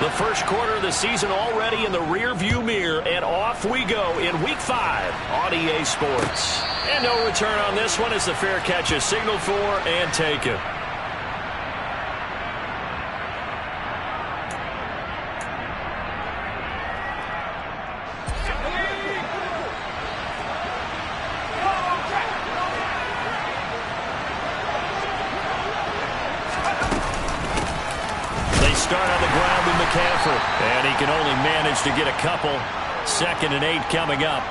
The first quarter of the season already in the rear-view mirror, and off we go in Week 5 on EA Sports. And no return on this one as the fair catch is signaled for and taken. Start on the ground with McCaffrey. And he can only manage to get a couple. 2nd and 8 coming up.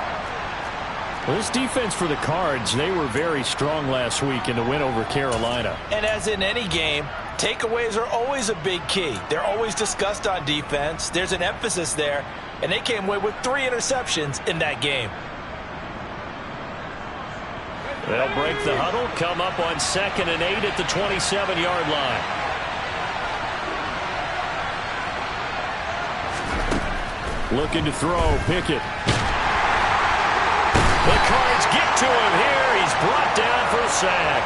Well, this defense for the Cards, they were very strong last week in the win over Carolina. And as in any game, takeaways are always a big key. They're always discussed on defense. There's an emphasis there. And they came away with 3 interceptions in that game. They'll break the huddle, come up on 2nd and 8 at the 27-yard line. Looking to throw, Pickett. The Cards get to him here. He's brought down for a sack.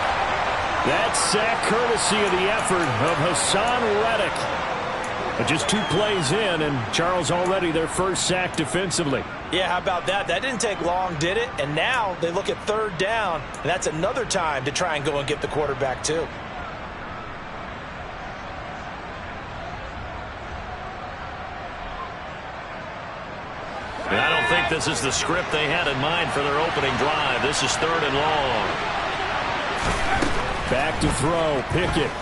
That sack courtesy of the effort of Hassan Reddick. But just 2 plays in, and Charles already their first sack defensively. Yeah, how about that? That didn't take long, did it? And now they look at 3rd down, and that's another time to try and go and get the quarterback too. I don't think this is the script they had in mind for their opening drive. This is 3rd and long. Back to throw, Pickett.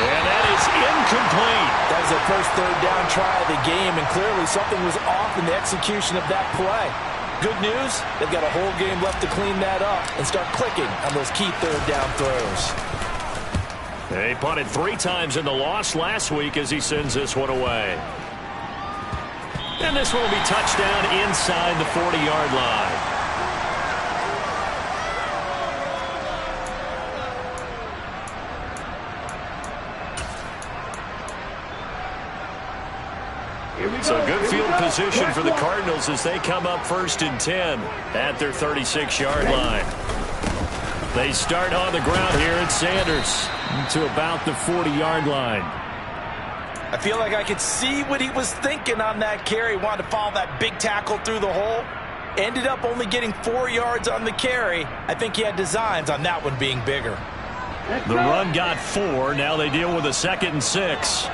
And that is incomplete. That was the first 3rd down try of the game, and clearly something was off in the execution of that play. Good news, they've got a whole game left to clean that up and start clicking on those key 3rd down throws. They punted 3 times in the loss last week as he sends this one away. And this one will be touchdown inside the 40-yard line. So good field position for the Cardinals as they come up 1st and 10 at their 36-yard line. They start on the ground here at Sanders to about the 40-yard line. I feel like I could see what he was thinking on that carry. Wanted to follow that big tackle through the hole. Ended up only getting 4 yards on the carry. I think he had designs on that one being bigger. The run got 4. Now they deal with a 2nd and 6.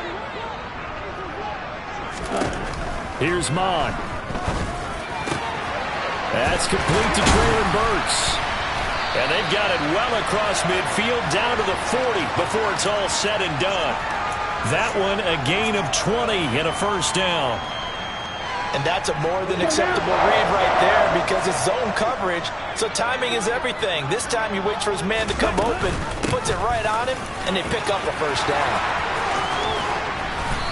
Here's Mon. That's complete to Traylon Burks. And they've got it well across midfield down to the 40 before it's all said and done. That one a gain of 20 and a 1st down. And that's a more than acceptable read right there because it's zone coverage, so timing is everything. This time he waits for his man to come open, puts it right on him, and they pick up a 1st down.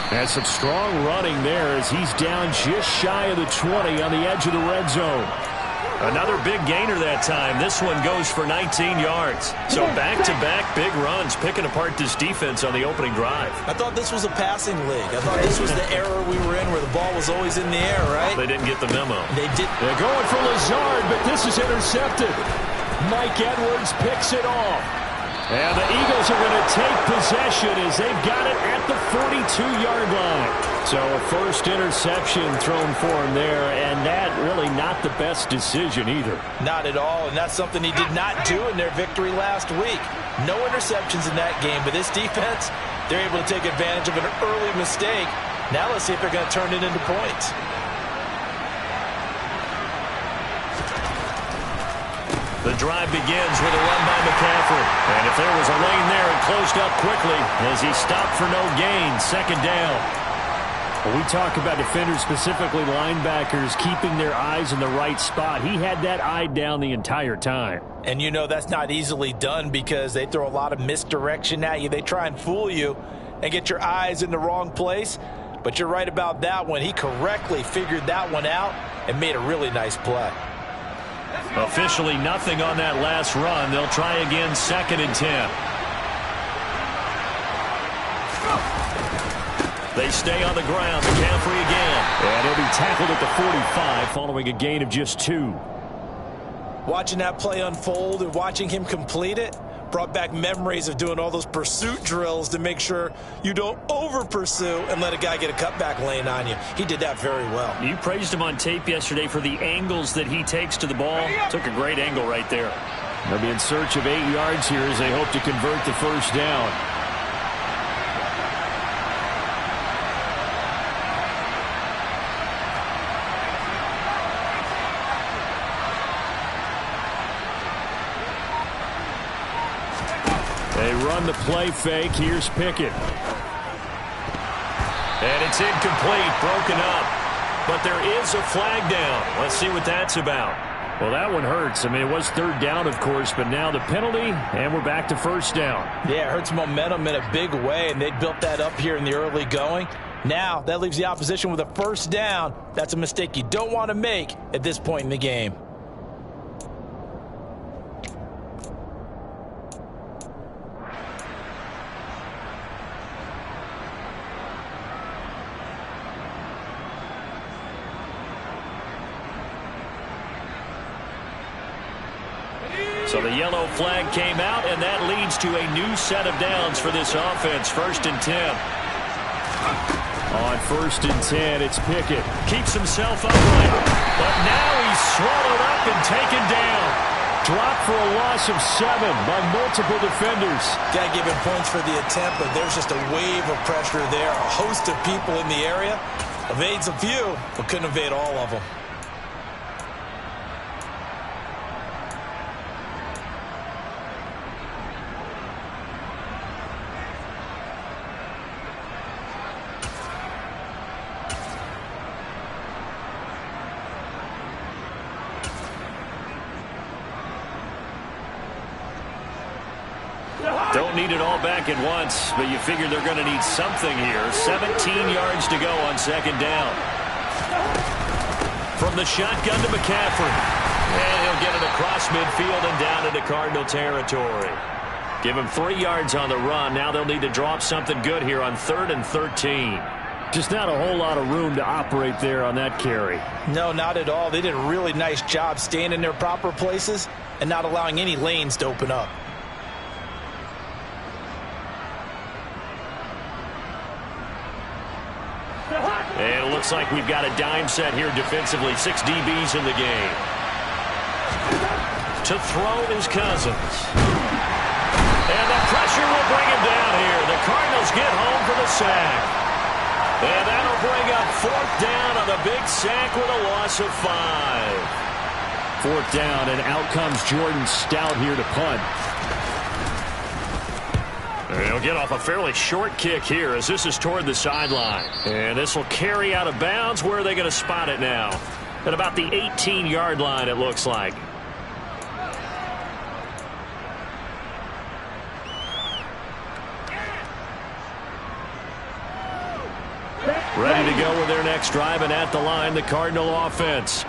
And some strong running there as he's down just shy of the 20 on the edge of the red zone. Another big gainer that time. This one goes for 19 yards. So back-to-back big runs, picking apart this defense on the opening drive. I thought this was a passing league. I thought this was the era we were in where the ball was always in the air, right? They didn't get the memo. They did. They're going for Lazard, but this is intercepted. Mike Edwards picks it off. And the Eagles are going to take possession as they've got it at the 42-yard line. So a first interception thrown for him there, and that really not the best decision either. Not at all, and that's something he did not do in their victory last week. No interceptions in that game, but this defense, they're able to take advantage of an early mistake. Now let's see if they're going to turn it into points. The drive begins with a run by McCaffrey. And if there was a lane there, it closed up quickly as he stopped for no gain. 2nd down. When we talk about defenders, specifically linebackers, keeping their eyes in the right spot, he had that eye down the entire time. And you know that's not easily done because they throw a lot of misdirection at you. They try and fool you and get your eyes in the wrong place. But you're right about that one. He correctly figured that one out and made a really nice play. Officially nothing on that last run. They'll try again 2nd and 10. They stay on the ground. McCaffrey again. And he'll be tackled at the 45 following a gain of just 2. Watching that play unfold and watching him complete it, Brought back memories of doing all those pursuit drills to make sure you don't over-pursue and let a guy get a cutback lane on you. He did that very well. You praised him on tape yesterday for the angles that he takes to the ball. Took a great angle right there. They'll be in search of 8 yards here as they hope to convert the first down. They run the play fake. Here's Pickett. And it's incomplete, broken up. But there is a flag down. Let's see what that's about. Well, that one hurts. I mean, it was third down, of course, but now the penalty, and we're back to first down. Yeah, it hurts momentum in a big way, and they built that up here in the early going. Now, that leaves the opposition with a first down. That's a mistake you don't want to make at this point in the game. So the yellow flag came out, and that leads to a new set of downs for this offense. 1st and 10. On 1st and 10, it's Pickett. Keeps himself upright, but now he's swallowed up and taken down. Dropped for a loss of 7 by multiple defenders. Got to give him points for the attempt, but there's just a wave of pressure there. A host of people in the area. Evades a few, but couldn't evade all of them. Don't need it all back at once, but you figure they're going to need something here. 17 yards to go on 2nd down. From the shotgun to McCaffrey. And he'll get it across midfield and down into Cardinal territory. Give him 3 yards on the run. Now they'll need to draw up something good here on 3rd and 13. Just not a whole lot of room to operate there on that carry. No, not at all. They did a really nice job staying in their proper places and not allowing any lanes to open up. And it looks like we've got a dime set here defensively. 6 DBs in the game. To throw is Cousins. And the pressure will bring him down here. The Cardinals get home for the sack. And that'll bring up 4th down on the big sack with a loss of 5. 4th down, and out comes Jordan Stout here to punt. He'll get off a fairly short kick here as this is toward the sideline. And this will carry out of bounds. Where are they going to spot it now? At about the 18-yard line, it looks like. Ready to go with their next drive, and at the line, the Cardinal offense.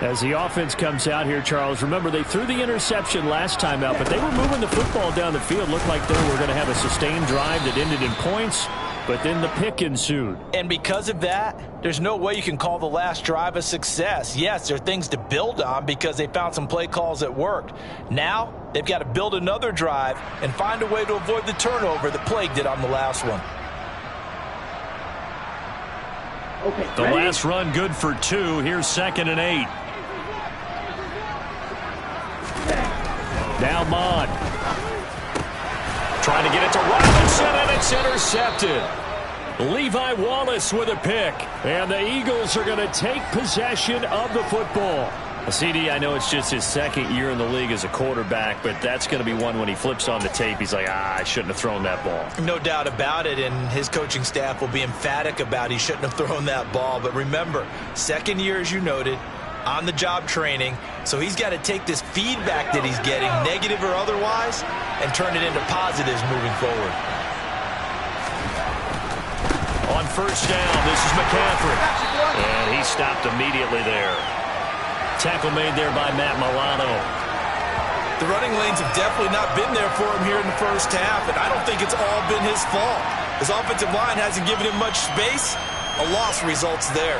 As the offense comes out here, Charles, remember they threw the interception last time out, but they were moving the football down the field. Looked like they were going to have a sustained drive that ended in points, but then the pick ensued. And because of that, there's no way you can call the last drive a success. Yes, there are things to build on because they found some play calls that worked. Now, they've got to build another drive and find a way to avoid the turnover that plagued it on the last one. The last run good for 2. Here's 2nd and 8. Now Mond. Trying to get it to Robinson, and it's intercepted. Levi Wallace with a pick. And the Eagles are going to take possession of the football. CD, I know it's just his 2nd year in the league as a quarterback, but that's going to be one when he flips on the tape, he's like, I shouldn't have thrown that ball. No doubt about it, and his coaching staff will be emphatic about he shouldn't have thrown that ball. But remember, 2nd year, as you noted, on-the-job training, so he's got to take this feedback that he's getting, negative or otherwise, and turn it into positives moving forward. On 1st down, this is McCaffrey. And he stopped immediately there. Tackle made there by Matt Milano. The running lanes have definitely not been there for him here in the first half, and I don't think it's all been his fault. His offensive line hasn't given him much space. A loss results there.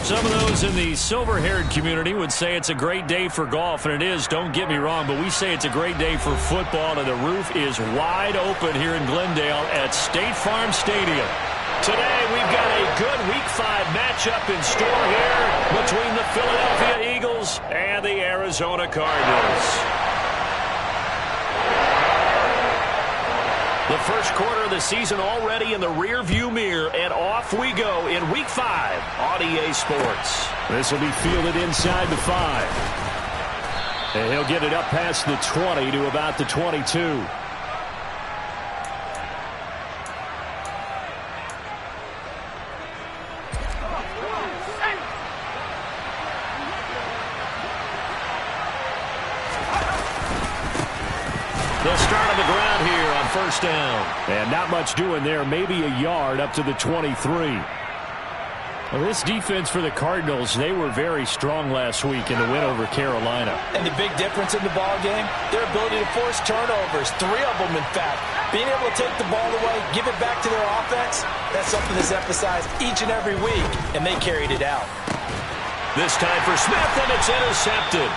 Some of those in the silver-haired community would say it's a great day for golf, and it is, don't get me wrong, but we say it's a great day for football, and the roof is wide open here in Glendale at State Farm Stadium. Today, we've got a good Week 5 matchup in store here between the Philadelphia Eagles and the Arizona Cardinals. The first quarter of the season already in the rear-view mirror, and off we go in Week 5 on EA Sports. This will be fielded inside the 5. And he'll get it up past the 20 to about the 22. They'll start on the ground here on first down. And not much doing there. Maybe a yard up to the 23. Well, this defense for the Cardinals, they were very strong last week in the win over Carolina. And the big difference in the ball game, their ability to force turnovers, 3 of them, in fact. Being able to take the ball away, give it back to their offense, that's something that's emphasized each and every week, and they carried it out. This time for Smith, and it's intercepted.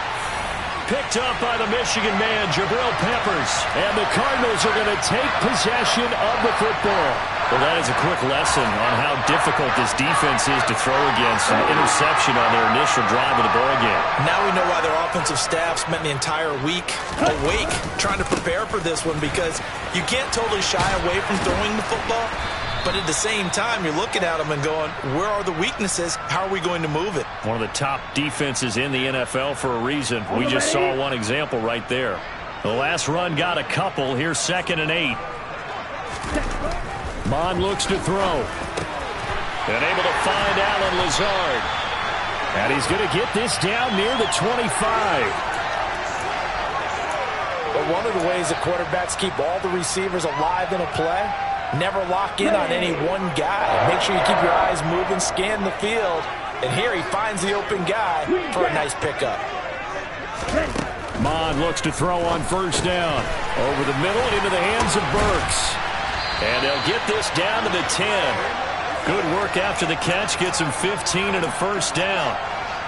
Picked up by the Michigan man, Jabril Peppers. And the Cardinals are going to take possession of the football. Well, that is a quick lesson on how difficult this defense is to throw against an interception on their initial drive of the ball game. Now we know why their offensive staff spent the entire week awake trying to prepare for this one, because you can't totally shy away from throwing the football. But at the same time, you're looking at them and going, where are the weaknesses? How are we going to move it? One of the top defenses in the NFL for a reason. We just saw one example right there. The last run got a couple. Here's 2nd and 8. Mond looks to throw. And able to find Allen Lazard. And he's going to get this down near the 25. But one of the ways that quarterbacks keep all the receivers alive in a play, never lock in on any one guy. Make sure you keep your eyes moving, scan the field. And here he finds the open guy for a nice pickup. Mond looks to throw on first down. Over the middle and into the hands of Burks. And they'll get this down to the 10. Good work after the catch. Gets him 15 and a first down.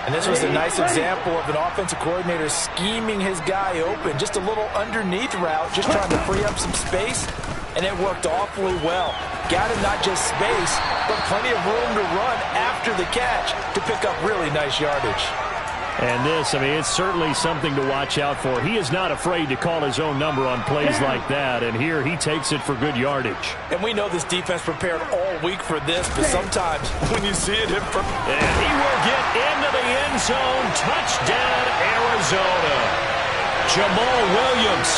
And this was a nice example of an offensive coordinator scheming his guy open. Just a little underneath route, just trying to free up some space. And it worked awfully well. Got him not just space, but plenty of room to run after the catch to pick up really nice yardage. And this, it's certainly something to watch out for. He is not afraid to call his own number on plays like that. And here he takes it for good yardage. And we know this defense prepared all week for this, but sometimes when you see it in and he will get into the end zone. Touchdown, Arizona. Jamal Williams.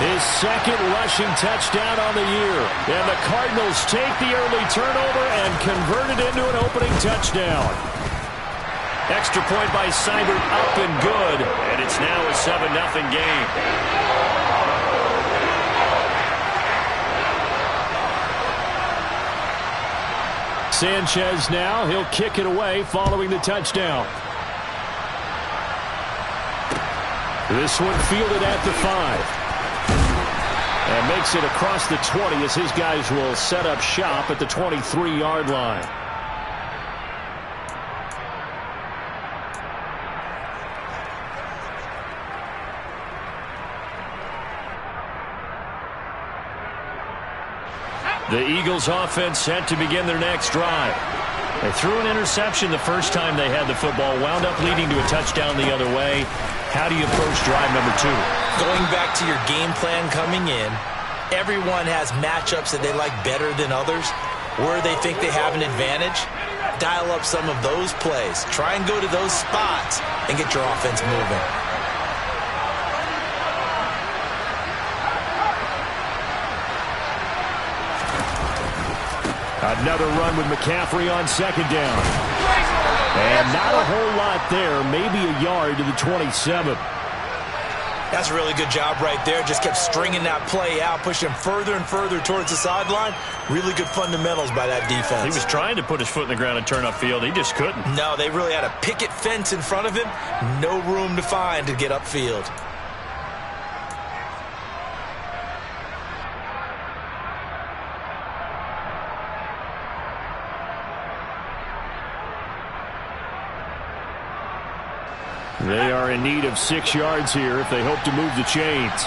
His 2nd rushing touchdown on the year. And the Cardinals take the early turnover and convert it into an opening touchdown. Extra point by Seibert, up and good. And it's now a 7-0 game. Sanchez now. He'll kick it away following the touchdown. This one fielded at the 5. And makes it across the 20 as his guys will set up shop at the 23-yard line. The Eagles offense set to begin their next drive. They threw an interception the first time they had the football, wound up leading to a touchdown the other way. How do you approach drive number 2? Going back to your game plan coming in, everyone has matchups that they like better than others. Where they think they have an advantage, dial up some of those plays. Try and go to those spots and get your offense moving. Another run with McCaffrey on 2nd down. And not a whole lot there. Maybe a yard to the 27. That's a really good job right there. Just kept stringing that play out, pushing him further and further towards the sideline. Really good fundamentals by that defense. He was trying to put his foot in the ground and turn upfield. He just couldn't. No, they really had a picket fence in front of him. No room to find to get upfield. They are in need of 6 yards here if they hope to move the chains.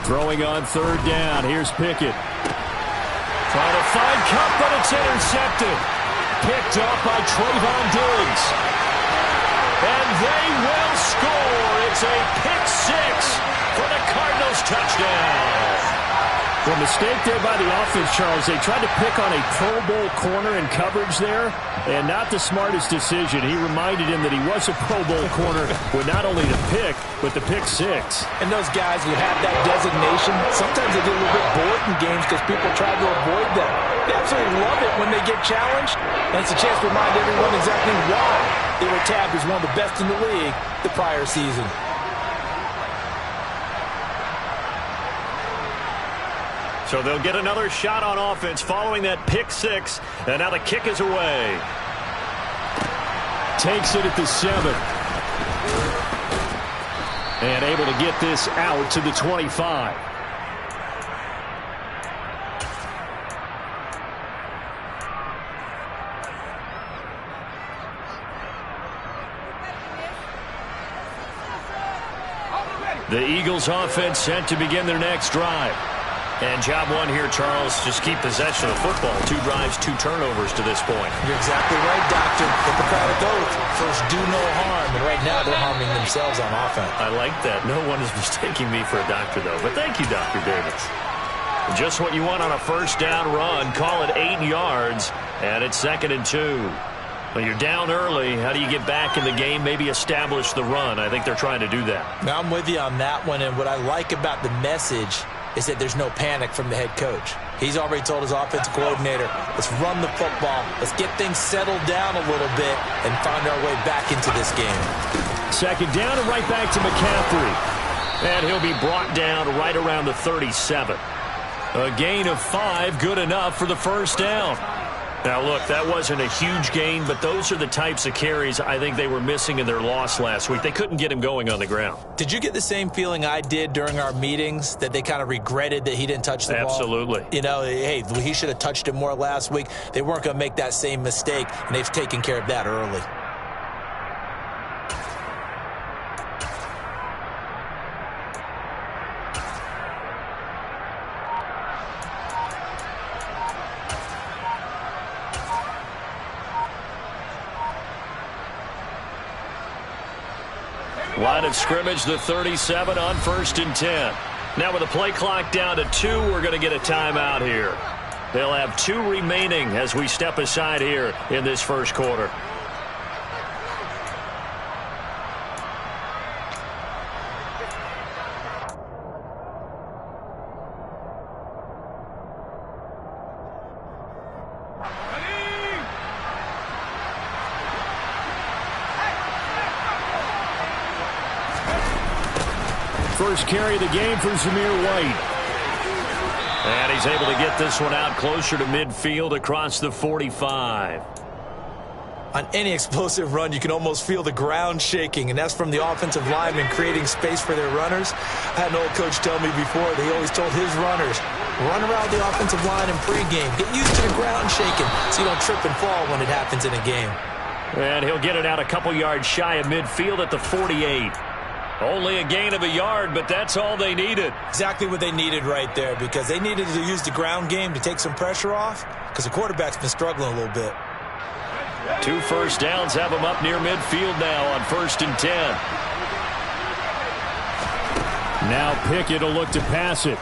Throwing on 3rd down. Here's Pickett. Trying to find Cup, but it's intercepted. Picked up by Trayvon Diggs. And they will score. It's a pick 6 for the Cardinals touchdown. Well, mistake there by the offense, Charles. They tried to pick on a Pro Bowl corner in coverage there, and not the smartest decision. He reminded him that he was a Pro Bowl corner with not only the pick, but the pick 6. And those guys who have that designation, sometimes they get a little bit bored in games because people try to avoid them. They absolutely love it when they get challenged, and it's a chance to remind everyone exactly why they were tabbed as one of the best in the league the prior season. So they'll get another shot on offense following that pick 6. And now the kick is away. Takes it at the 7. And able to get this out to the 25. The Eagles offense set to begin their next drive. And job one here, Charles, just keep possession of the football. 2 drives, 2 turnovers to this point. You're exactly right, Doctor. Hippocratic oath. First, do no harm. And right now, they're harming themselves on offense. I like that. No one is mistaking me for a doctor, though. But thank you, Dr. Davis. Just what you want on a 1st down run. Call it 8 yards, and it's 2nd and 2. When you're down early, how do you get back in the game, maybe establish the run? I think they're trying to do that. Now, I'm with you on that one, and what I like about the message is that there's no panic from the head coach. He's already told his offensive coordinator, let's run the football, let's get things settled down a little bit and find our way back into this game. 2nd down and right back to McCaffrey. And he'll be brought down right around the 37. A gain of 5, good enough for the 1st down. Now, look, that wasn't a huge gain, but those are the types of carries I think they were missing in their loss last week. They couldn't get him going on the ground. Did you get the same feeling I did during our meetings, that they kind of regretted that he didn't touch the ball? Absolutely. You know, hey, he should have touched it more last week. They weren't going to make that same mistake, and they've taken care of that early. Line of scrimmage, the 37 on 1st and 10. Now with the play clock down to 2, we're going to get a timeout here. They'll have 2 remaining as we step aside here in this 1st quarter. First carry of the game for Zamir White. And he's able to get this one out closer to midfield across the 45. On any explosive run, you can almost feel the ground shaking, and that's from the offensive linemen creating space for their runners. I had an old coach tell me before, he always told his runners, run around the offensive line in pregame. Get used to the ground shaking so you don't trip and fall when it happens in a game. And he'll get it out a couple yards shy of midfield at the 48. Only a gain of a yard, but that's all they needed. Exactly what they needed right there, because they needed to use the ground game to take some pressure off, because the quarterback's been struggling a little bit. 2 first downs have them up near midfield now on 1st and 10. Now Pickett will look to pass it.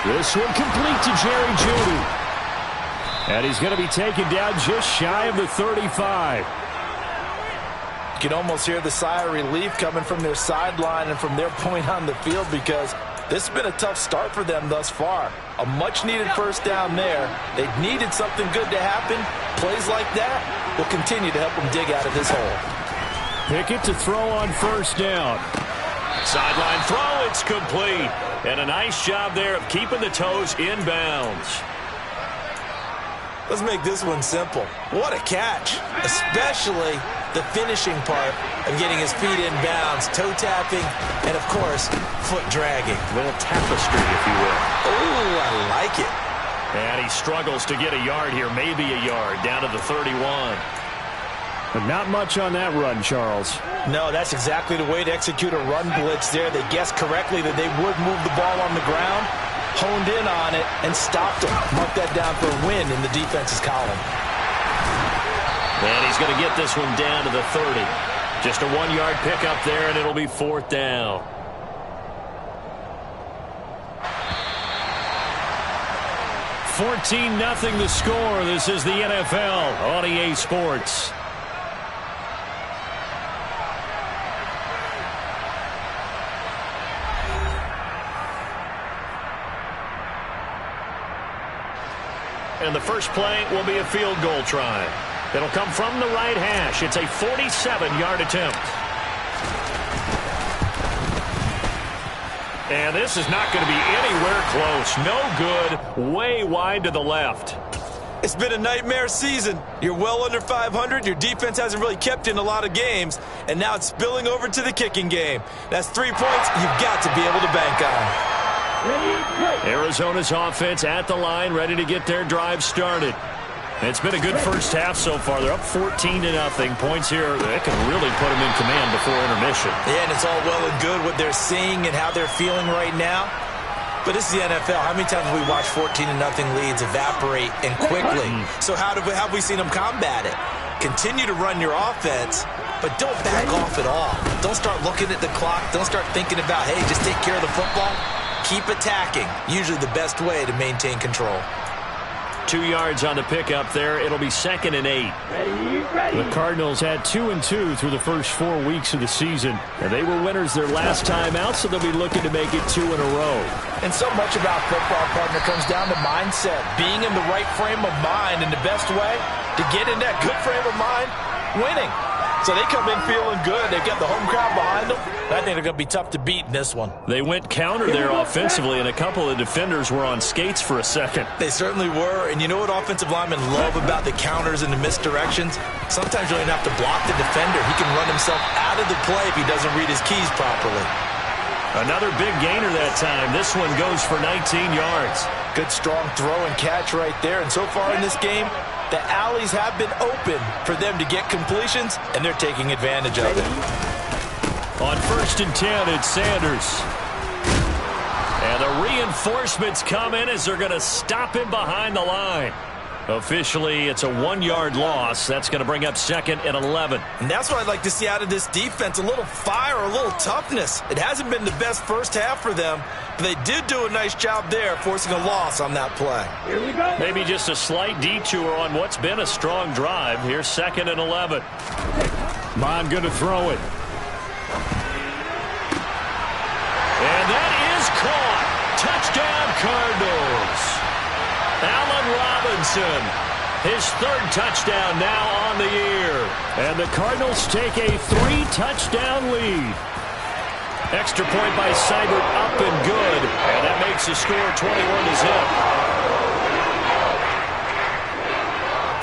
This one complete to Jerry Jeudy. And he's going to be taken down just shy of the 35. You can almost hear the sigh of relief coming from their sideline and from their point on the field, because this has been a tough start for them thus far. A much-needed 1st down there. They needed something good to happen. Plays like that will continue to help them dig out of this hole. Pickett to throw on 1st down. Sideline throw, it's complete. And a nice job there of keeping the toes inbounds. Let's make this one simple. What a catch, especially the finishing part of getting his feet in bounds, toe tapping, and of course, foot dragging. A little tapestry, if you will. Oh, I like it. And he struggles to get a yard here, maybe a yard, down to the 31. But not much on that run, Charles. No, that's exactly the way to execute a run blitz there. They guessed correctly that they would move the ball on the ground, honed in on it, and stopped him. Mark that down for a win in the defense's column. And he's going to get this one down to the 30. Just a 1-yard pickup there, and it'll be 4th down. $14-0 the score. This is the NFL on EA Sports. And the first play will be a field goal try. It'll come from the right hash. It's a 47-yard attempt. And this is not going to be anywhere close. No good. Way wide to the left. It's been a nightmare season. You're well under 500. Your defense hasn't really kept you in a lot of games. And now it's spilling over to the kicking game. That's 3 points you've got to be able to bank on. Arizona's offense at the line, ready to get their drive started. It's been a good first half so far. They're up 14-0. Points here that can really put them in command before intermission. Yeah, and it's all well and good what they're seeing and how they're feeling right now. But this is the NFL. How many times have we watched 14-0 leads evaporate and quickly? So how have we seen them combat it? Continue to run your offense, but don't back off at all. Don't start looking at the clock. Don't start thinking about, hey, just take care of the football. Keep attacking. Usually the best way to maintain control. 2 yards on the pickup there. It'll be 2nd and 8. The Cardinals had 2-2 through the first 4 weeks of the season. And they were winners their last time out, so they'll be looking to make it 2 in a row. And so much about football, partner, comes down to mindset. Being in the right frame of mind, and the best way to get in that good frame of mind, winning. So they come in feeling good. They've got the home crowd behind them. I think they're going to be tough to beat in this one. They went counter there offensively, and a couple of defenders were on skates for a second. They certainly were. And you know what offensive linemen love about the counters and the misdirections? Sometimes you don't have to block the defender. He can run himself out of the play if he doesn't read his keys properly. Another big gainer that time. This one goes for 19 yards. Good strong throw and catch right there. And so far in this game, the alleys have been open for them to get completions, and they're taking advantage of it. On 1st and 10, it's Sanders. And the reinforcements come in as they're going to stop him behind the line. Officially, it's a 1-yard loss. That's going to bring up 2nd and 11. And that's what I'd like to see out of this defense, a little fire, a little toughness. It hasn't been the best first half for them, but they did do a nice job there, forcing a loss on that play. Here we go. Maybe just a slight detour on what's been a strong drive. Here's 2nd and 11. Mon going to throw it. And that is caught. Touchdown, Cardinals. Allen Robinson, his 3rd touchdown now on the year. And the Cardinals take a 3-touchdown lead. Extra point by Seibert, up and good. And that makes the score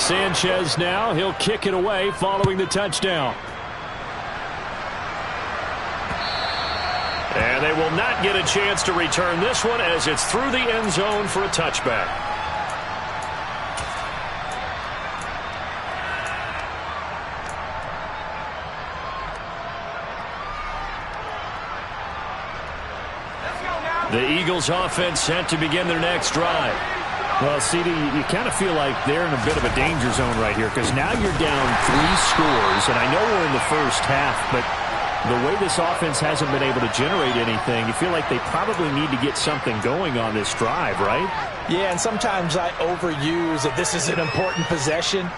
21-0. Sanchez now, he'll kick it away following the touchdown. And they will not get a chance to return this one as it's through the end zone for a touchback. The Eagles offense set to begin their next drive. Well, CD, you kind of feel like they're in a bit of a danger zone right here because now you're down 3 scores, and I know we're in the first half, but the way this offense hasn't been able to generate anything, you feel like they probably need to get something going on this drive, right? Yeah, and sometimes I overuse that this is an important possession.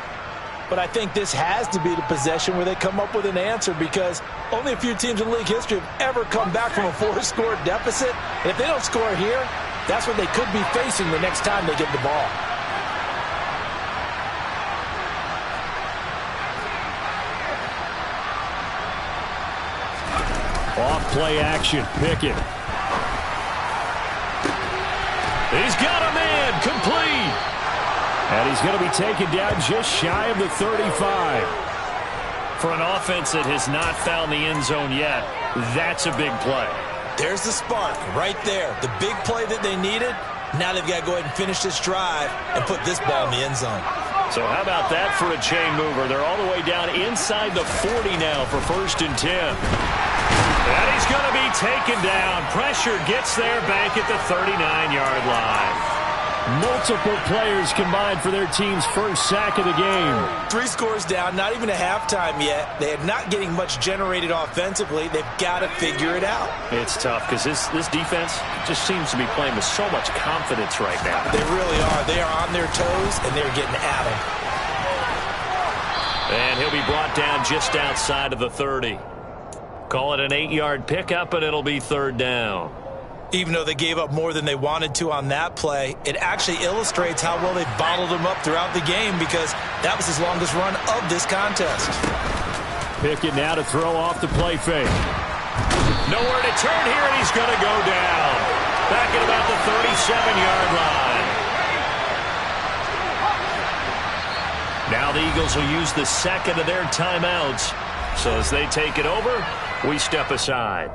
But I think this has to be the possession where they come up with an answer because only a few teams in league history have ever come back from a 4-score deficit. And if they don't score here, that's what they could be facing the next time they get the ball. Off play action, Pickett. He's got a man, complete. And he's going to be taken down just shy of the 35. For an offense that has not found the end zone yet, that's a big play. There's the spark right there. The big play that they needed. Now they've got to go ahead and finish this drive and put this ball in the end zone. So how about that for a chain mover? They're all the way down inside the 40 now for 1st and 10. And he's going to be taken down. Pressure gets there back at the 39-yard line. Multiple players combined for their team's first sack of the game. 3 scores down, not even a halftime yet. They are not getting much generated offensively. They've got to figure it out. It's tough because this defense just seems to be playing with so much confidence right now. They really are. They are on their toes, and they're getting at them. And he'll be brought down just outside of the 30. Call it an 8-yard pickup, and it'll be 3rd down. Even though they gave up more than they wanted to on that play, it actually illustrates how well they bottled them up throughout the game because that was his longest run of this contest. Pickett now to throw off the play fake. Nowhere to turn here, and he's going to go down. Back at about the 37-yard line. Now the Eagles will use the second of their timeouts. So as they take it over, we step aside.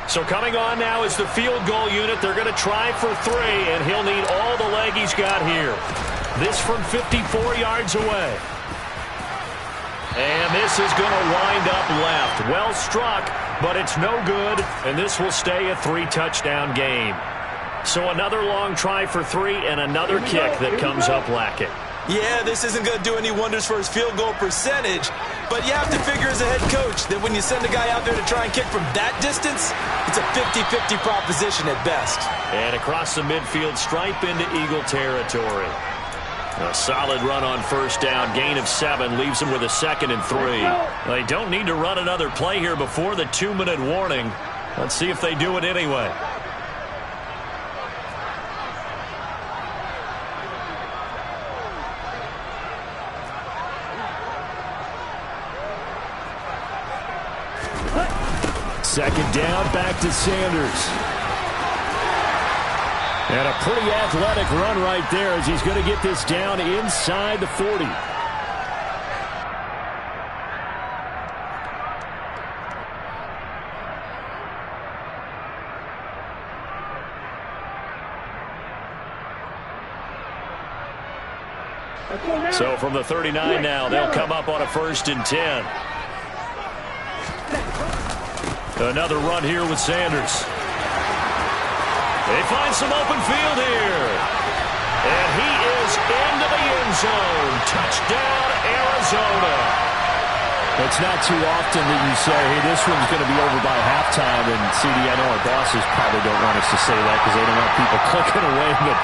So coming on now is the field goal unit. They're going to try for 3, and he'll need all the leg he's got here. This from 54 yards away. And this is going to wind up left. Well struck, but it's no good, and this will stay a 3-touchdown game. So another long try for 3 and another kick that comes up lacking. Yeah, this isn't going to do any wonders for his field goal percentage, but you have to figure as a head coach that when you send a guy out there to try and kick from that distance, it's a 50-50 proposition at best. And across the midfield stripe into Eagle territory. A solid run on 1st down. Gain of 7 leaves them with a 2nd and 3. They don't need to run another play here before the 2-minute warning. Let's see if they do it anyway. Second down, back to Sanders. And a pretty athletic run right there as he's going to get this down inside the 40. So from the 39 now, they'll come up on a 1st and 10. Another run here with Sanders. They find some open field here. And he is into the end zone. Touchdown, Arizona. It's not too often that you say, hey, this one's going to be over by halftime. And, CD, I know our bosses probably don't want us to say that because they don't want people clicking away. But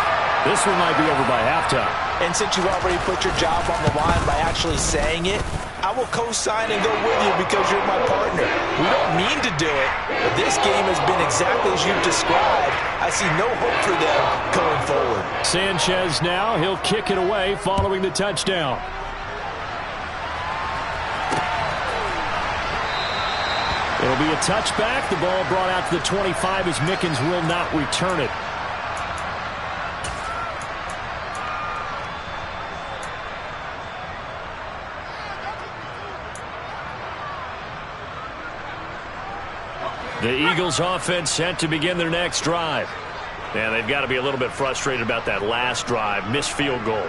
this one might be over by halftime. And since you already put your job on the line by actually saying it, I will co-sign and go with you because you're my partner. We don't mean to do it, but this game has been exactly as you've described. I see no hope for them going forward. Sanchez now, he'll kick it away following the touchdown. It'll be a touchback. The ball brought out to the 25 as Mickens will not return it. The Eagles offense set to begin their next drive. And they've got to be a little bit frustrated about that last drive. Missed field goal.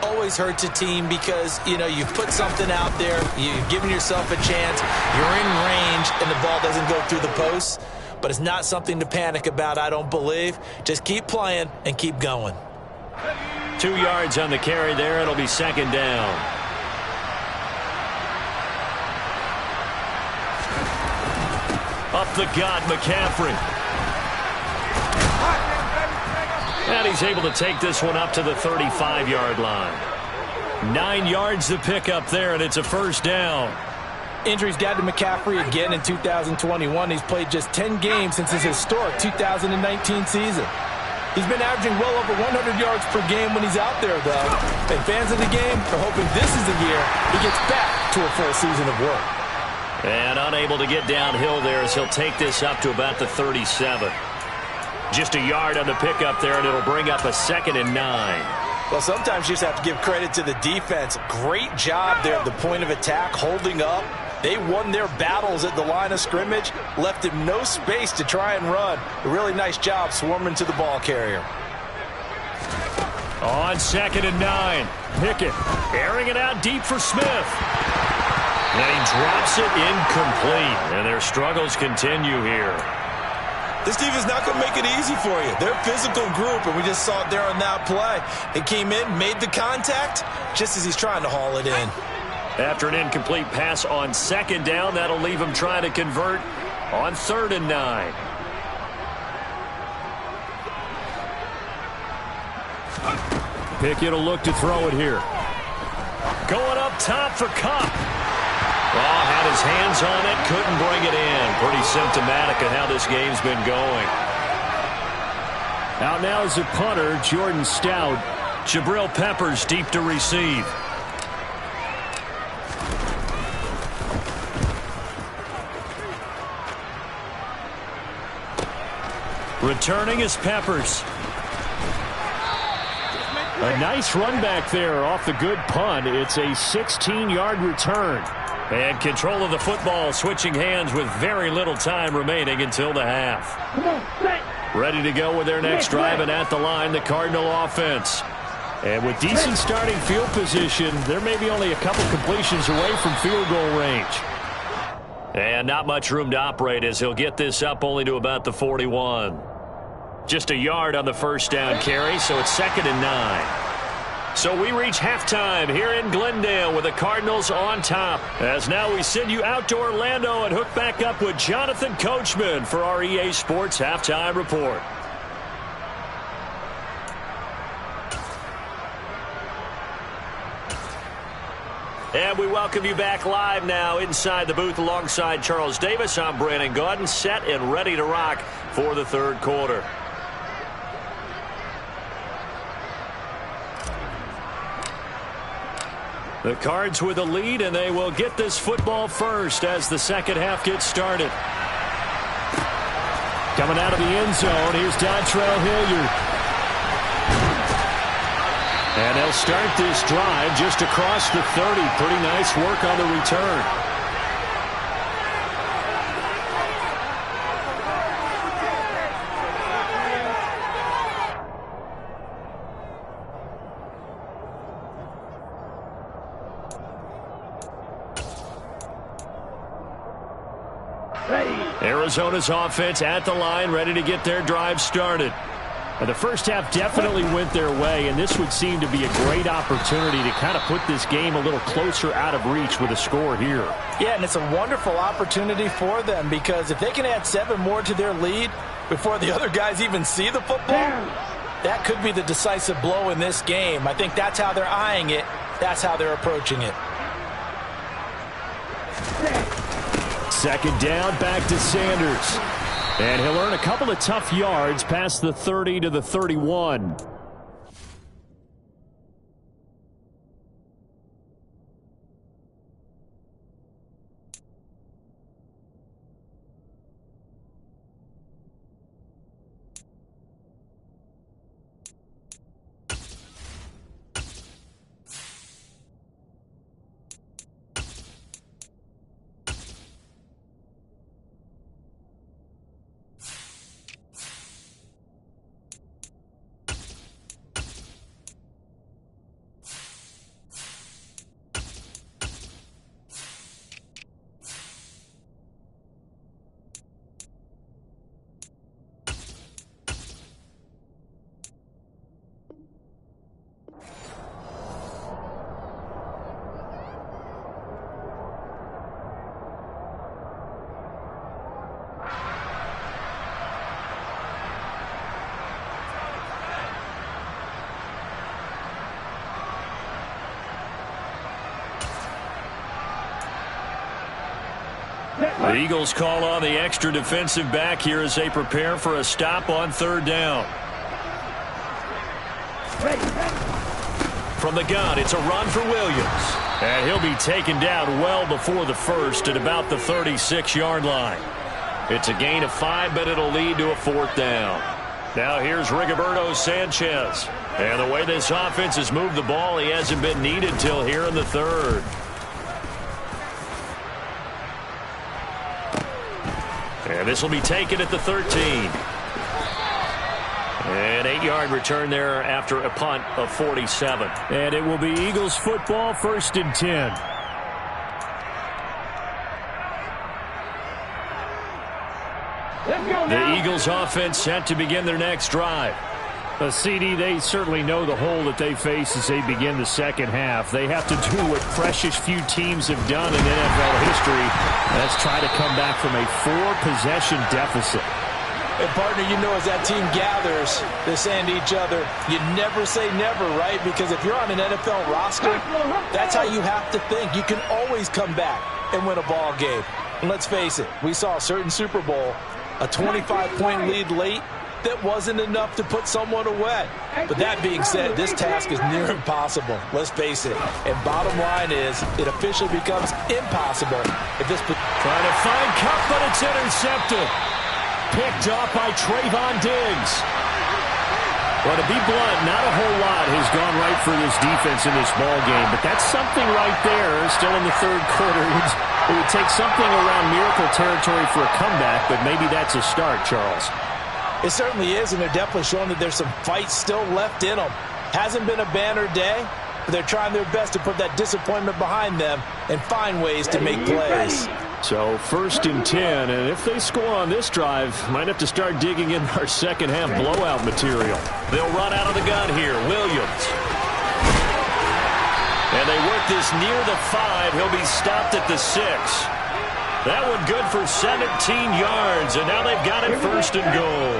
Always hurts a team because, you know, you've put something out there. You've given yourself a chance. You're in range, and the ball doesn't go through the posts. But it's not something to panic about, I don't believe. Just keep playing and keep going. 2 yards on the carry there. It'll be 2nd down. Up the gut, McCaffrey. And he's able to take this one up to the 35-yard line. 9 yards to pick up there, and it's a 1st down. Injuries got to McCaffrey again in 2021. He's played just 10 games since his historic 2019 season. He's been averaging well over 100 yards per game when he's out there, though. And fans of the game are hoping this is the year he gets back to a full season of work. And unable to get downhill there as he'll take this up to about the 37. Just a yard on the pickup there, and it'll bring up a 2nd and 9. Well, sometimes you just have to give credit to the defense. Great job there at the point of attack, holding up. They won their battles at the line of scrimmage, left him no space to try and run. A really nice job swarming to the ball carrier. On 2nd and 9, Pickett airing it out deep for Smith. And he drops it incomplete, and their struggles continue here. This defense is not going to make it easy for you. They're a physical group, and we just saw it there on that play. It came in, made the contact, just as he's trying to haul it in. After an incomplete pass on 2nd down, that'll leave him trying to convert on 3rd and 9. Pickett will look to throw it here. Going up top for Kupp. Well, had his hands on it, couldn't bring it in. Pretty symptomatic of how this game's been going. Out now is a punter, Jordan Stout. Jabril Peppers deep to receive. Returning is Peppers. A nice run back there off the good punt. It's a 16-yard return. And control of the football, switching hands with very little time remaining until the half. Ready to go with their next drive, and at the line, the Cardinal offense. And with decent starting field position, there may be only a couple completions away from field goal range. And not much room to operate as he'll get this up only to about the 41. Just a yard on the first down carry, so it's 2nd and 9. So we reach halftime here in Glendale with the Cardinals on top. As now we send you out to Orlando and hook back up with Jonathan Coachman for our EA Sports Halftime Report. And we welcome you back live now inside the booth alongside Charles Davis. I'm Brandon Gaudin, set and ready to rock for the 3rd quarter. The Cards with a lead, and they will get this football first as the 2nd half gets started. Coming out of the end zone, here's Dontrell Hilliard. And they'll start this drive just across the 30. Pretty nice work on the return. Arizona's offense at the line, ready to get their drive started. The first half definitely went their way, and this would seem to be a great opportunity to kind of put this game a little closer out of reach with a score here. Yeah, and it's a wonderful opportunity for them because if they can add 7 more to their lead before the other guys even see the football, that could be the decisive blow in this game. I think that's how they're eyeing it. That's how they're approaching it. 2nd down, back to Sanders. And he'll earn a couple of tough yards past the 30 to the 31. The Eagles call on the extra defensive back here as they prepare for a stop on 3rd down. From the gun, it's a run for Williams. And he'll be taken down well before the first at about the 36-yard line. It's a gain of 5, but it'll lead to a 4th down. Now here's Rigoberto Sanchez. And the way this offense has moved the ball, he hasn't been needed till here in the third. And this will be taken at the 13. An 8-yard return there after a punt of 47. And it will be Eagles football, 1st and 10. The Eagles offense set to begin their next drive. CD, they certainly know the hole that they face as they begin the second half. They have to do what precious few teams have done in NFL history. That's try to come back from a 4-possession deficit. And, partner, you know, as that team gathers, they're saying to each other, you never say never, right? Because if you're on an NFL roster, that's how you have to think. You can always come back and win a ball game. And let's face it, we saw a certain Super Bowl, a 25-point lead late, that wasn't enough to put someone away. But that being said, this task is near impossible. Let's face it. And bottom line is, it officially becomes impossible if this... Trying to find Cup, but it's intercepted. Picked off by Trayvon Diggs. Well, to be blunt, not a whole lot has gone right for this defense in this ball game, but that's something right there. Still in the third quarter. It would take something around miracle territory for a comeback, but maybe that's a start, Charles. It certainly is, and they're definitely showing that there's some fight still left in them. Hasn't been a banner day, but they're trying their best to put that disappointment behind them and find ways to make plays. So 1st and 10, and if they score on this drive, might have to start digging in our second half blowout material. They'll run out of the gun here. Williams. And they work this near the 5. He'll be stopped at the 6. That one good for 17 yards, and now they've got it 1st and goal.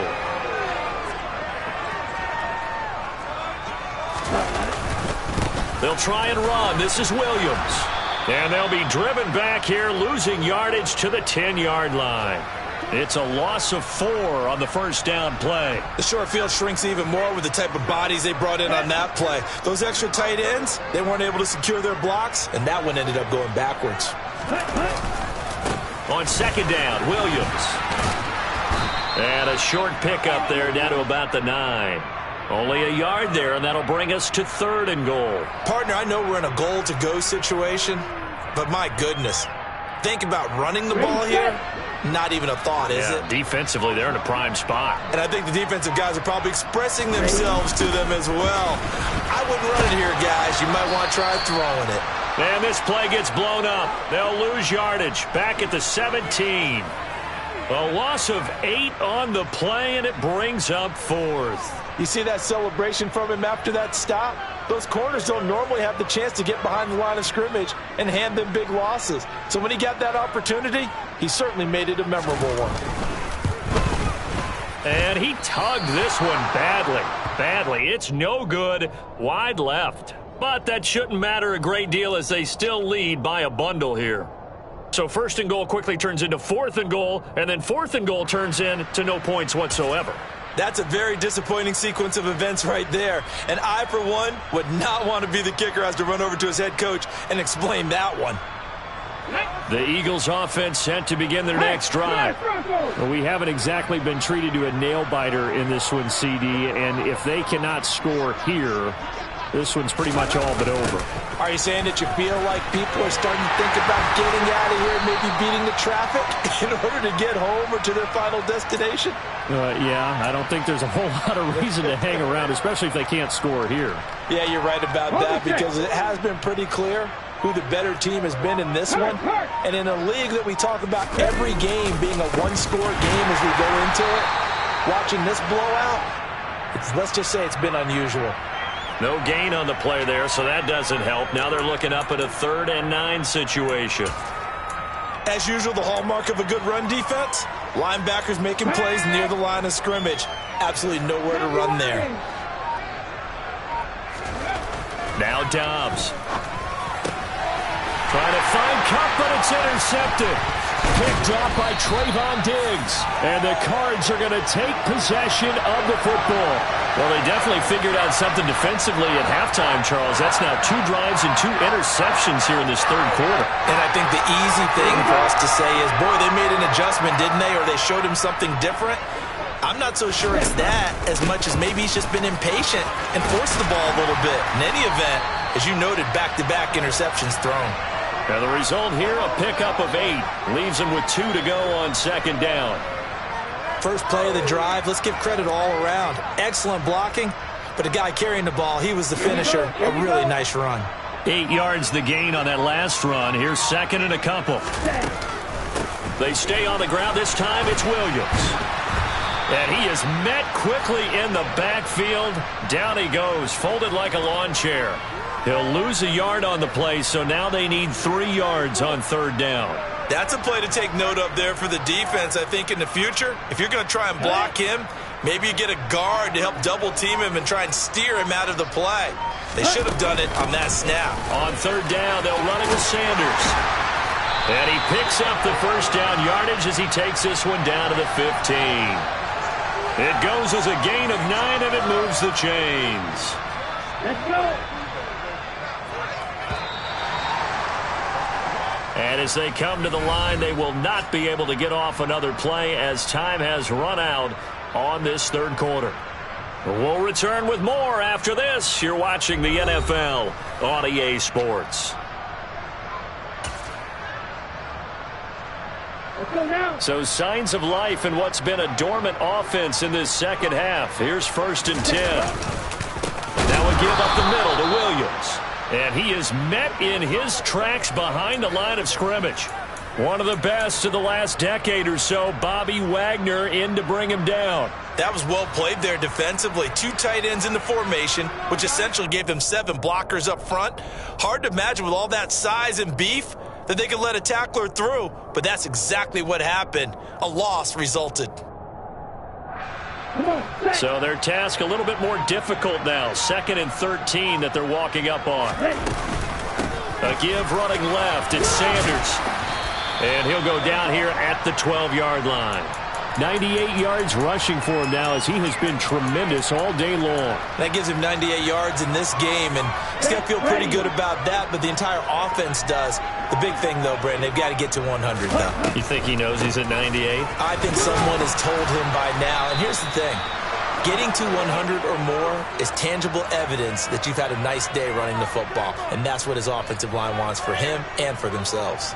They'll try and run. This is Williams. And they'll be driven back here, losing yardage to the 10-yard line. It's a loss of 4 on the first down play. The short field shrinks even more with the type of bodies they brought in on that play. Those extra tight ends, they weren't able to secure their blocks, and that one ended up going backwards. On second down, Williams. And a short pickup there down to about the 9. Only a yard there, and that'll bring us to 3rd and goal. Partner, I know we're in a goal-to-go situation, but my goodness. Think about running the ball here. Not even a thought, is it? Defensively, they're in a prime spot. And I think the defensive guys are probably expressing themselves to them as well. I wouldn't run it here, guys. You might want to try throwing it. And this play gets blown up. They'll lose yardage back at the 17. A loss of 8 on the play, and it brings up 4th. You see that celebration from him after that stop? Those corners don't normally have the chance to get behind the line of scrimmage and hand them big losses. So when he got that opportunity, he certainly made it a memorable one. And he tugged this one badly. It's no good. Wide left. But that shouldn't matter a great deal as they still lead by a bundle here. So 1st and goal quickly turns into 4th and goal, and then 4th and goal turns into no points whatsoever. That's a very disappointing sequence of events right there. And I, for one, would not want to be the kicker who has to run over to his head coach and explain that one. The Eagles offense set to begin their next drive. Well, we haven't exactly been treated to a nail-biter in this one, CD, and if they cannot score here, this one's pretty much all but over. Are you saying that you feel like people are starting to think about getting out of here, maybe beating the traffic in order to get home or to their final destination? Yeah, I don't think there's a whole lot of reason to hang around, especially if they can't score here. Yeah, you're right about that because it has been pretty clear who the better team has been in this one. And in a league that we talk about every game being a one-score game as we go into it, watching this blowout, let's just say it's been unusual. No gain on the play there, so that doesn't help. Now they're looking up at a 3rd and 9 situation. As usual, the hallmark of a good run defense, linebackers making plays near the line of scrimmage. Absolutely nowhere to run there. Now Dobbs. Trying to find Cup, but it's intercepted. Picked off by Trayvon Diggs. And the Cards are going to take possession of the football. Well, they definitely figured out something defensively at halftime, Charles. That's now 2 drives and 2 interceptions here in this third quarter. And I think the easy thing for us to say is, boy, they made an adjustment, didn't they? Or they showed him something different. I'm not so sure it's that as much as maybe he's just been impatient and forced the ball a little bit. In any event, as you noted, back-to-back interceptions thrown. Now the result here, a pickup of 8. Leaves him with 2 to go on second down. First play of the drive, let's give credit all around. Excellent blocking, but the guy carrying the ball, he was the finisher. A really nice run. 8 yards the gain on that last run. Here's second and a couple. They stay on the ground. This time it's Williams. And he is met quickly in the backfield. Down he goes, folded like a lawn chair. He'll lose a yard on the play, so now they need 3 yards on third down. That's a play to take note of there for the defense, I think, in the future. If you're going to try and block him, maybe you get a guard to help double-team him and try and steer him out of the play. They should have done it on that snap. On third down, they'll run it with Sanders. And he picks up the first down yardage as he takes this one down to the 15. It goes as a gain of 9, and it moves the chains. Let's go. And as they come to the line, they will not be able to get off another play as time has run out on this third quarter. We'll return with more after this. You're watching the NFL on EA Sports. Let's go now. So signs of life in what's been a dormant offense in this second half. Here's first and 10. Now a give up the middle to Williams. And he is met in his tracks behind the line of scrimmage. One of the best of the last decade or so, Bobby Wagner in to bring him down. That was well played there defensively. 2 tight ends in the formation, which essentially gave them 7 blockers up front. Hard to imagine with all that size and beef that they could let a tackler through, but that's exactly what happened. A loss resulted. So their task a little bit more difficult now. 2nd and 13 that they're walking up on. A give running left. It's Sanders. And he'll go down here at the 12-yard line. 98 yards rushing for him now as he has been tremendous all day long. That gives him 98 yards in this game, and he's going to feel pretty good about that, but the entire offense does. The big thing, though, Brandon, they've got to get to 100 now. You think he knows he's at 98? I think someone has told him by now, and here's the thing. Getting to 100 or more is tangible evidence that you've had a nice day running the football, and that's what his offensive line wants for him and for themselves.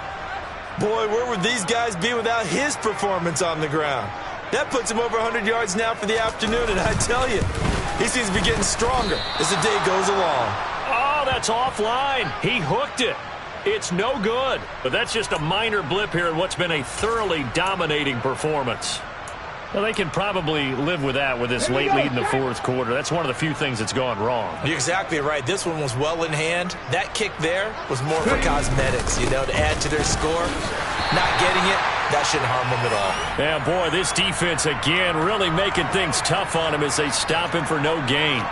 Boy, where would these guys be without his performance on the ground? That puts him over 100 yards now for the afternoon, and I tell you, he seems to be getting stronger as the day goes along. Oh, that's offline. He hooked it. It's no good. But that's just a minor blip here in what's been a thoroughly dominating performance. Well, they can probably live with that with this late lead in the fourth quarter. That's one of the few things that's gone wrong. You're exactly right. This one was well in hand. That kick there was more for cosmetics, you know, to add to their score. Not getting it, that shouldn't harm them at all. Yeah, boy, this defense again really making things tough on him as they stop him for no gain.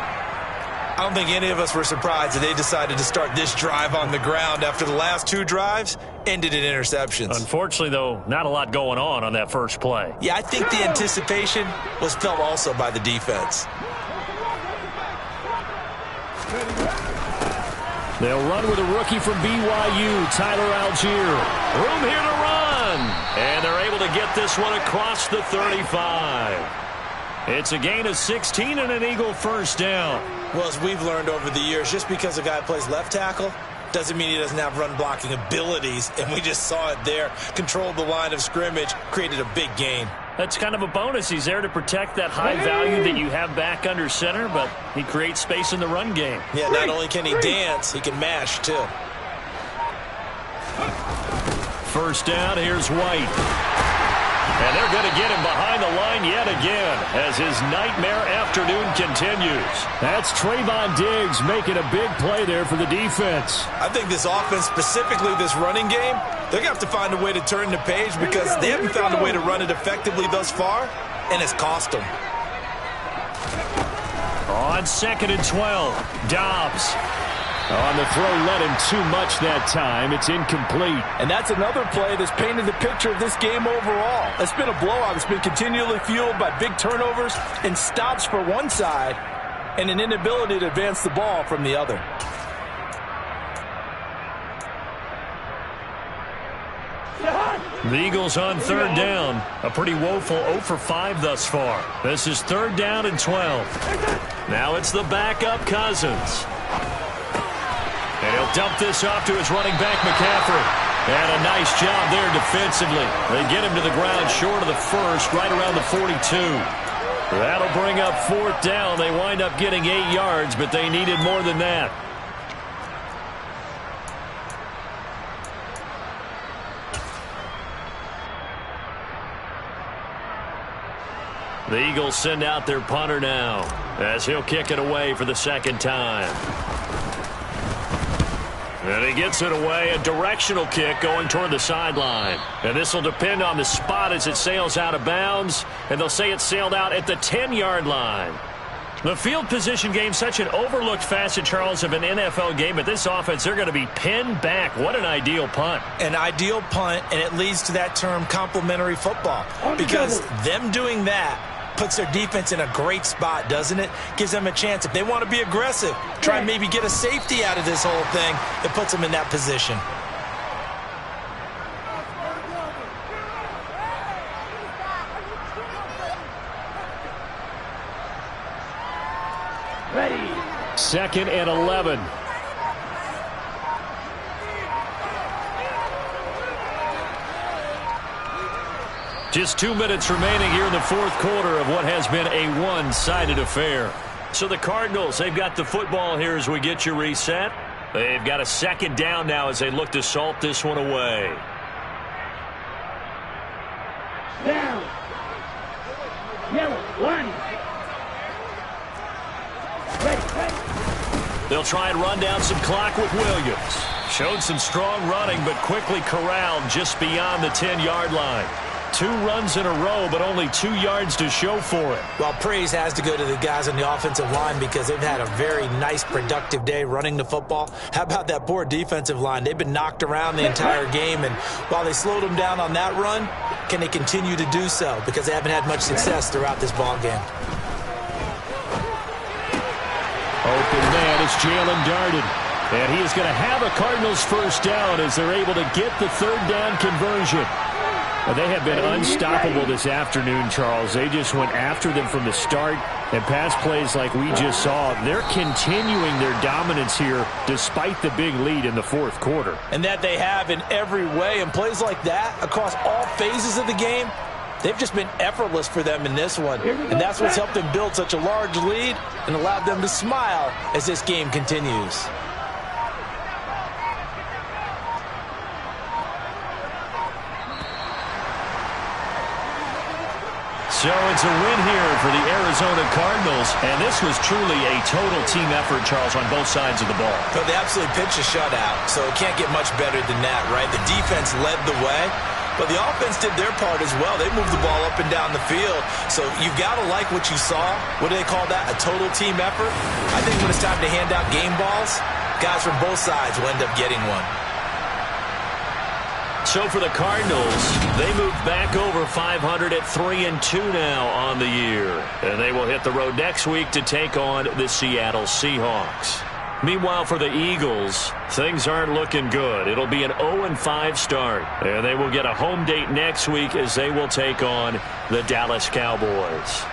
I don't think any of us were surprised that they decided to start this drive on the ground after the last 2 drives ended in interceptions. Unfortunately, though, not a lot going on that first play. Yeah, I think the anticipation was felt also by the defense. They'll run with a rookie from BYU, Tyler Algier. Room here to run. And they're able to get this one across the 35. It's a gain of 16 and an Eagle first down. Well, as we've learned over the years, just because a guy plays left tackle doesn't mean he doesn't have run blocking abilities. And we just saw it there. Controlled the line of scrimmage, created a big gain. That's kind of a bonus. He's there to protect that high value that you have back under center, but he creates space in the run game. Yeah, not only can he dance, he can mash too. First down, here's White. And they're going to get him behind the line yet again as his nightmare afternoon continues. That's Trayvon Diggs making a big play there for the defense. I think this offense, specifically this running game, they're going to have to find a way to turn the page because they haven't found a way to run it effectively thus far, and it's cost them. On 2nd and 12, Dobbs. On the throw, led him too much that time. It's incomplete. And that's another play that's painted the picture of this game overall. It's been a blowout. It's been continually fueled by big turnovers and stops for one side and an inability to advance the ball from the other. The Eagles on third down. A pretty woeful 0 for 5 thus far. This is 3rd down and 12. Now it's the backup Cousins. And he'll dump this off to his running back, McCaffrey. And a nice job there defensively. They get him to the ground short of the first, right around the 42. That'll bring up 4th down. They wind up getting 8 yards, but they needed more than that. The Eagles send out their punter now as he'll kick it away for the 2nd time. And he gets it away, a directional kick going toward the sideline. And this will depend on the spot as it sails out of bounds. And they'll say it sailed out at the 10-yard line. The field position game, such an overlooked facet, Charles, of an NFL game. But this offense, they're going to be pinned back. What an ideal punt. An ideal punt, and it leads to that term complementary football. Because them doing that puts their defense in a great spot, doesn't it? Gives them a chance. If they want to be aggressive, try and maybe get a safety out of this whole thing, it puts them in that position. Ready. 2nd and 11. Just 2 minutes remaining here in the 4th quarter of what has been a one-sided affair. So the Cardinals, they've got the football here as we get you reset. They've got a 2nd down now as they look to salt this one away. Down. Yellow. 1. Ready. They'll try and run down some clock with Williams. Showed some strong running, but quickly corralled just beyond the 10-yard line. 2 runs in a row, but only 2 yards to show for it. Well, praise has to go to the guys on the offensive line because they've had a very nice, productive day running the football. How about that poor defensive line? They've been knocked around the entire game, and while they slowed them down on that run, can they continue to do so? Because they haven't had much success throughout this ball game. Open man is Jalen Darden. And he is going to have a Cardinals 1st down as they're able to get the 3rd down conversion. They have been unstoppable this afternoon, Charles. They just went after them from the start, and pass plays like we just saw, they're continuing their dominance here despite the big lead in the 4th quarter. And that they have in every way, and plays like that across all phases of the game, they've just been effortless for them in this one. And that's what's helped them build such a large lead and allowed them to smile as this game continues. So it's a win here for the Arizona Cardinals, and this was truly a total team effort, Charles, on both sides of the ball. So they absolutely pitched a shutout, so it can't get much better than that, right? The defense led the way, but the offense did their part as well. They moved the ball up and down the field, so you've got to like what you saw. What do they call that? A total team effort? I think when it's time to hand out game balls, guys from both sides will end up getting one. So for the Cardinals, they move back over 500 at 3-2 now on the year. And they will hit the road next week to take on the Seattle Seahawks. Meanwhile, for the Eagles, things aren't looking good. It'll be an 0-5 start. And they will get a home date next week as they will take on the Dallas Cowboys.